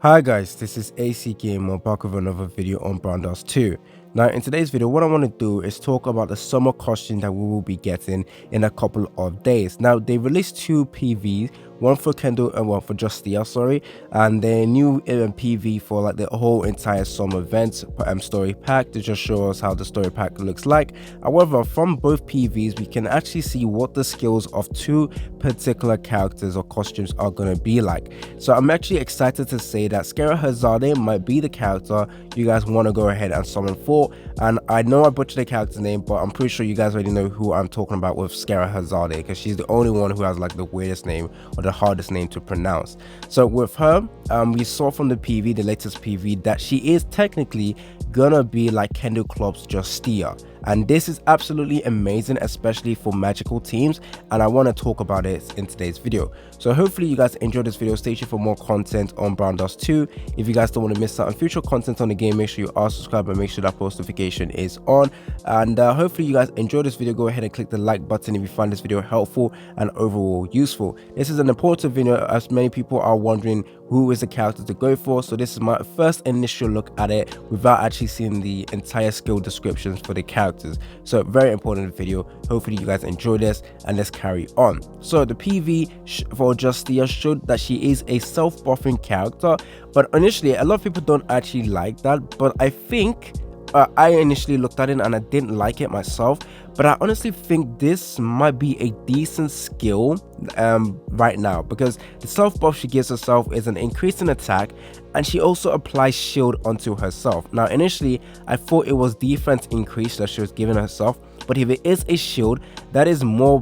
Hi guys, this is AC Gamer back with another video on Brandos 2. Now in today's video, what I want to do is talk about the summer costume that we will be getting in a couple of days. Now they released two PVs, one for Kendall and one for Justia, sorry, and the new PV for like the whole entire summer event story pack to just show us how the story pack looks like. However, from both PVs we can actually see what the skills of two particular characters or costumes are going to be like. So I'm actually excited to say that Scheherazade might be the character you guys want to go ahead and summon for. And I know I butchered the character's name, but I'm pretty sure you guys already know who I'm talking about with Scheherazade, because she's the only one who has like the weirdest name or the hardest name to pronounce. So with her, we saw from the PV, the latest PV, that she is technically gonna be like Kendall Club's Justia, and this is absolutely amazing, especially for magical teams, and I want to talk about it in today's video. So hopefully you guys enjoyed this video. Stay tuned for more content on Brandos 2. If you guys don't want to miss out on future content on the game, make sure you are subscribed and make sure that post notification is on. And hopefully you guys enjoyed this video. Go ahead and click the like button if you find this video helpful and overall useful. This is an important video as many people are wondering who is the character to go for. So this is my first initial look at it without actually seeing the entire skill descriptions for the characters. So very important video. Hopefully you guys enjoy this, and let's carry on. So the PV for Justia showed that she is a self-buffing character, but initially a lot of people don't actually like that, but I think I initially looked at it and I didn't like it myself, but I honestly think this might be a decent skill right now, because the self buff she gives herself is an increase in attack, and she also applies shield onto herself. Now initially I thought it was defense increase that she was giving herself, but if it is a shield, that is more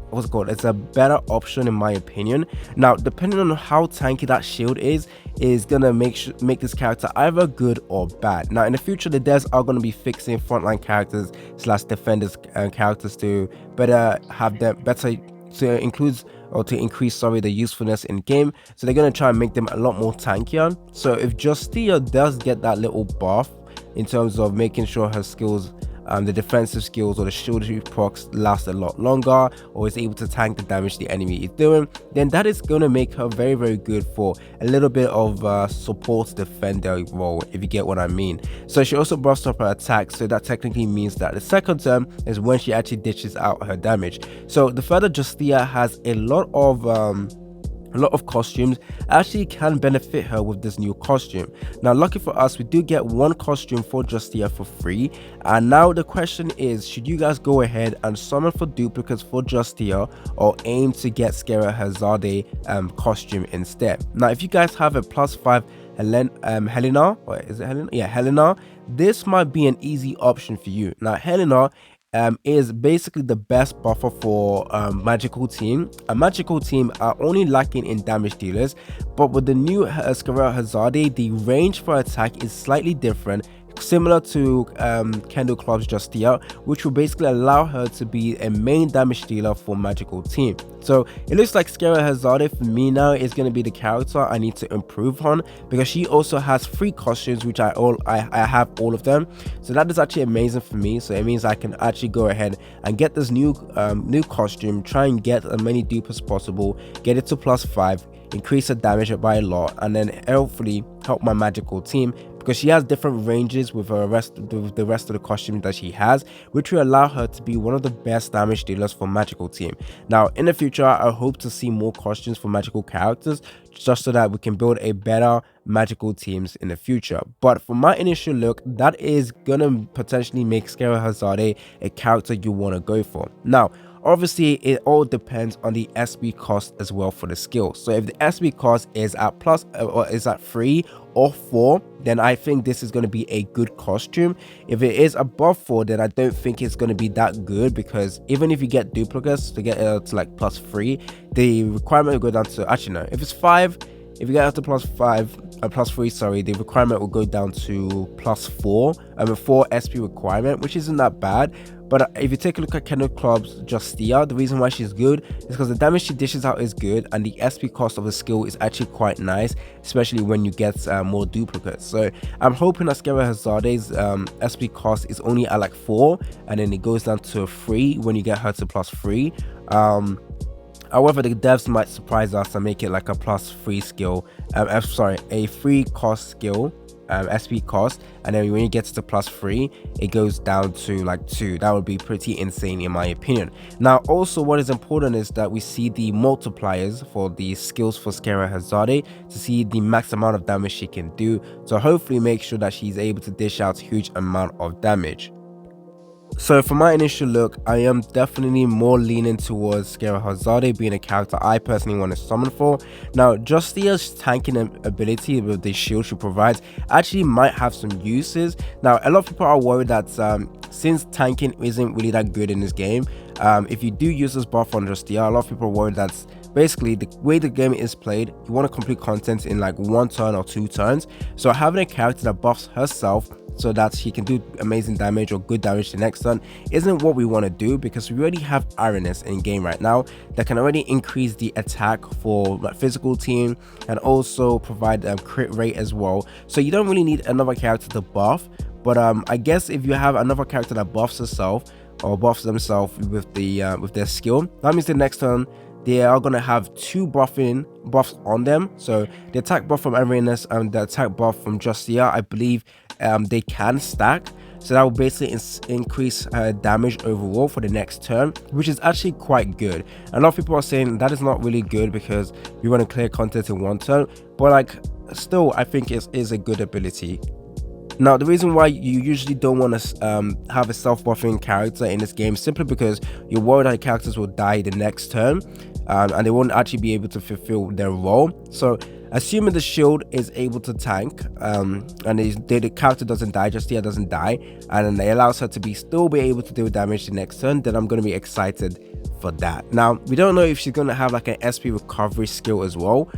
what's it called, it's a better option in my opinion. Now depending on how tanky that shield is gonna make this character either good or bad. Now in the future the devs are going to be fixing frontline characters slash defenders characters to better have them better to include or to increase the usefulness in game. So they're going to try and make them a lot more tankier. So if Justia does get that little buff in terms of making sure her skills, the defensive skills or the shield procs last a lot longer, or is able to tank the damage the enemy is doing, then that is going to make her very, very good for a little bit of support defender role, if you get what I mean. So she also buffs up her attack, so that technically means that the second term is when she actually dishes out her damage. So the further Justia has a lot of costumes actually can benefit her with this new costume. Now lucky for us, we do get one costume for Justia for free, and now the question is, should you guys go ahead and summon for duplicates for Justia or aim to get Scheherazade costume instead? Now if you guys have a +5 Helena, or is it Helena? Yeah, Helena, this might be an easy option for you. Now Helena is basically the best buffer for magical team. A magical team are only lacking in damage dealers, but with the new Scheherazade, the range for attack is slightly different, similar to Kendall Club's Justia, which will basically allow her to be a main damage dealer for magical team. So it looks like Scheherazade for me now is going to be the character I need to improve on, because she also has 3 costumes, which I have all of them. So that is actually amazing for me. So it means I can actually go ahead and get this new costume, try and get as many dupes as possible, get it to +5, increase the damage by a lot, and then hopefully help my magical team, because she has different ranges with the rest of the costumes that she has, which will allow her to be one of the best damage dealers for magical team. Now in the future I hope to see more costumes for magical characters, just so that we can build a better magical teams in the future. But for my initial look, that is gonna potentially make Scheherazade a character you want to go for. Now obviously it all depends on the SB cost as well for the skill. So if the SB cost is at plus or is at 3 or 4, then I think this is going to be a good costume. If it is above 4, then I don't think it's going to be that good, because even if you get duplicates to get to like +3, the requirement will go down to, actually no, if it's 5, if you get up to +3, sorry, the requirement will go down to +4, 4 SP requirement, which isn't that bad. But if you take a look at Kendall Club's Justia, the reason why she's good is because the damage she dishes out is good, and the SP cost of the skill is actually quite nice, especially when you get more duplicates. So I'm hoping that Scheherazade's SP cost is only at like 4, and then it goes down to 3 when you get her to +3. However, the devs might surprise us and make it like a plus 3 skill, sorry, a 3 cost skill, SP cost, and then when you get to the plus 3, it goes down to like 2. That would be pretty insane in my opinion. Now, also what is important is that we see the multipliers for the skills for Scheherazade to see the max amount of damage she can do, so hopefully make sure that she's able to dish out huge amount of damage. So for my initial look, I am definitely more leaning towards Scheherazade being a character I personally want to summon for. Now, Justia's tanking ability with the shield she provides actually might have some uses. Now, a lot of people are worried that since tanking isn't really that good in this game, if you do use this buff on Justia, a lot of people are worried that basically the way the game is played, you want to complete content in like 1 turn or 2 turns. So having a character that buffs herself so that she can do amazing damage or good damage the next turn isn't what we want to do, because we already have Ironess in game right now that can already increase the attack for like physical team and also provide crit rate as well. So you don't really need another character to buff, but I guess if you have another character that buffs herself or buffs themselves with their skill, that means the next turn they are going to have 2 buffs on them. So the attack buff from Ironess and the attack buff from Justia, I believe they can stack, so that will basically increase damage overall for the next turn, which is actually quite good. A lot of people are saying that is not really good because we want to clear content in 1 turn, but like still I think it is a good ability. Now, the reason why you usually don't want to have a self-buffing character in this game is simply because you're worried that the characters will die the next turn, and they won't actually be able to fulfill their role. So assuming the shield is able to tank, and the character doesn't die, Justia doesn't die, and then it allows her to still be able to do damage the next turn, then I'm going to be excited for that. Now, we don't know if she's going to have like an SP recovery skill as well.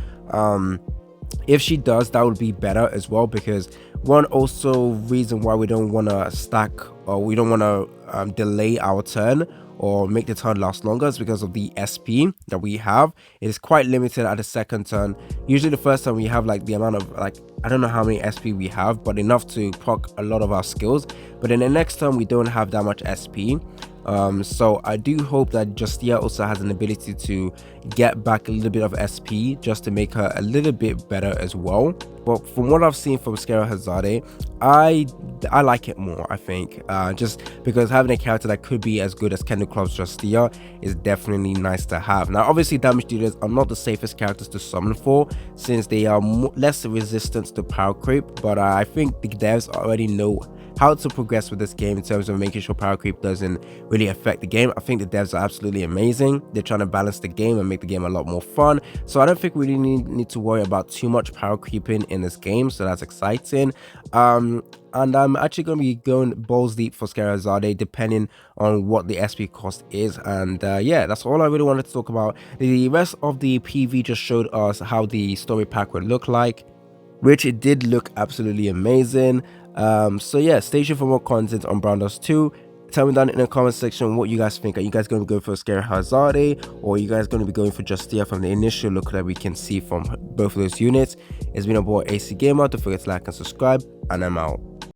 If she does, that would be better as well, because one also reason why we don't want to stack or we don't want to delay our turn or make the turn last longer is because of the SP that we have. It is quite limited at the second turn. Usually the first turn we have like the amount of like, I don't know how many SP we have, but enough to proc a lot of our skills. But in the next turn we don't have that much SP. So I do hope that Justia also has an ability to get back a little bit of SP just to make her a little bit better as well. But from what I've seen from Scheherazade, I like it more, I think, just because having a character that could be as good as Kendall Club's Justia is definitely nice to have. Now, obviously, damage dealers are not the safest characters to summon for, since they are less resistant to power creep, but I think the devs already know how to progress with this game in terms of making sure power creep doesn't really affect the game. I think the devs are absolutely amazing. They're trying to balance the game and make the game a lot more fun, so I don't think we really need to worry about too much power creeping in this game, so that's exciting. And I'm actually going to be going balls deep for Scheherazade depending on what the SP cost is. And yeah, that's all I really wanted to talk about. The rest of the PV just showed us how the story pack would look like, which it did look absolutely amazing. So yeah, stay tuned for more content on Brown Dust 2. Tell me down in the comment section what you guys think. Are you guys going to go for Scheherazade, or are you guys going to be going for Justia from the initial look that we can see from both of those units? It's been a boy AC Gamer. Don't forget to like and subscribe, and I'm out.